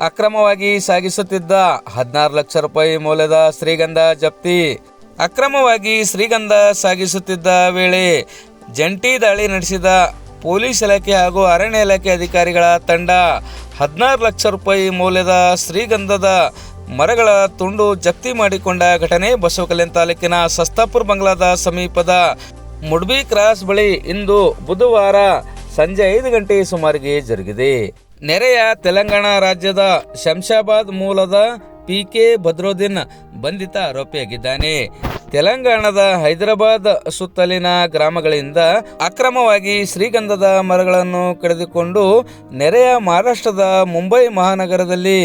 ಅಕ್ರಮವಾಗಿ ಸಾಗಿಸುತ್ತಿದ್ದ 16 ಲಕ್ಷ ರೂಪಾಯಿ ಮೌಲ್ಯದ ಶ್ರೀಗಂಧ ಜಪ್ತಿ. ಅಕ್ರಮವಾಗಿ ಶ್ರೀಗಂಧ ಸಾಗಿಸುತ್ತಿದ್ದ ವೇಳೆ ಜಂಟಿ ದಾಳಿ ನಡೆಸಿದ ಪೊಲೀಸ್ ಇಲಾಖೆ ಹಾಗೂ ಅರಣ್ಯ ಇಲಾಖೆ ಅಧಿಕಾರಿಗಳ ತಂಡ 16 ಲಕ್ಷ ರೂಪಾಯಿ ಮೌಲ್ಯದ ಶ್ರೀಗಂಧದ ಮರಗಳ ತುಂಡು ಜಪ್ತಿ ಮಾಡಿಕೊಂಡ ಘಟನೆ ಬಸವಕಲ್ಯಾಣ ತಾಲೂಕಿನ ಸಸ್ತಾಪುರ ಬಂಗ್ಲಾದ ಸಮೀಪದ ಮುಡ್ಬಿ ಕ್ರಾಸ್ ಬಳಿ ಇಂದು ಬುಧವಾರ ಸಂಜೆ 5 ಗಂಟೆ ಸುಮಾರಿಗೆ ಜರುಗಿದೆ. ನೆರೆಯ ತೆಲಂಗಾಣ ರಾಜ್ಯದ ಶಂಷಾಬಾದ್ ಮೂಲದ PK ಬದ್ರುದ್ದೀನ್ ಬಂಧಿತ ಆರೋಪಿಯಾಗಿದ್ದಾನೆ. ತೆಲಂಗಾಣದ ಹೈದರಾಬಾದ್ ಸುತ್ತಲಿನ ಗ್ರಾಮಗಳಿಂದ ಅಕ್ರಮವಾಗಿ ಶ್ರೀಗಂಧದ ಮರಗಳನ್ನು ಕಡಿದುಕೊಂಡು ನೆರೆಯ ಮಹಾರಾಷ್ಟ್ರದ ಮುಂಬೈ ಮಹಾನಗರದಲ್ಲಿ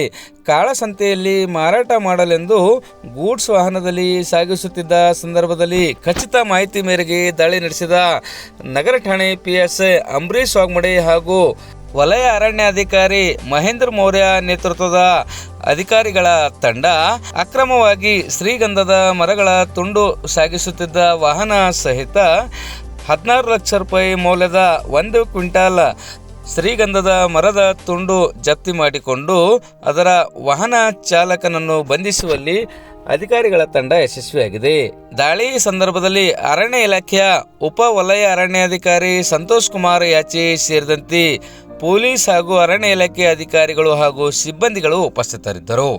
ಕಾಳಸಂತೆಯಲ್ಲಿ ಮಾರಾಟ ಮಾಡಲೆಂದು ಗೂಡ್ಸ್ ವಾಹನದಲ್ಲಿ ಸಾಗಿಸುತ್ತಿದ್ದ ಸಂದರ್ಭದಲ್ಲಿ ಖಚಿತ ಮಾಹಿತಿ ಮೇರೆಗೆ ದಾಳಿ ನಡೆಸಿದ ನಗರ ಠಾಣೆ PSI ಅಂಬರೀಶ್ ವಾಗ್ಮಡೆ ಹಾಗೂ ವಲಯ ಅರಣ್ಯಾಧಿಕಾರಿ ಮಹೇಂದ್ರ ಮೌರ್ಯ ನೇತೃತ್ವದ ಅಧಿಕಾರಿಗಳ ತಂಡ ಅಕ್ರಮವಾಗಿ ಶ್ರೀಗಂಧದ ಮರಗಳ ತುಂಡು ಸಾಗಿಸುತ್ತಿದ್ದ ವಾಹನ ಸಹಿತ 16 ಲಕ್ಷ ರೂಪಾಯಿ ಮೌಲ್ಯದ 1 ಕ್ವಿಂಟಾಲ್ ಶ್ರೀಗಂಧದ ಮರದ ತುಂಡು ಜಪ್ತಿ ಮಾಡಿಕೊಂಡು ಅದರ ವಾಹನ ಚಾಲಕನನ್ನು ಬಂಧಿಸುವಲ್ಲಿ ಅಧಿಕಾರಿಗಳ ತಂಡ ಯಶಸ್ವಿಯಾಗಿದೆ. ದಾಳಿ ಸಂದರ್ಭದಲ್ಲಿ ಅರಣ್ಯ ಇಲಾಖೆಯ ಉಪ ವಲಯ ಅರಣ್ಯಾಧಿಕಾರಿ ಸಂತೋಷ್ ಕುಮಾರ್ ಯಾಚಿ ಸೇರಿದಂತೆ ಪೊಲೀಸ್ ಹಾಗೂ ಅರಣ್ಯ ಇಲಾಖೆ ಅಧಿಕಾರಿಗಳು ಹಾಗೂ ಸಿಬ್ಬಂದಿಗಳು ಉಪಸ್ಥಿತರಿದ್ದರು.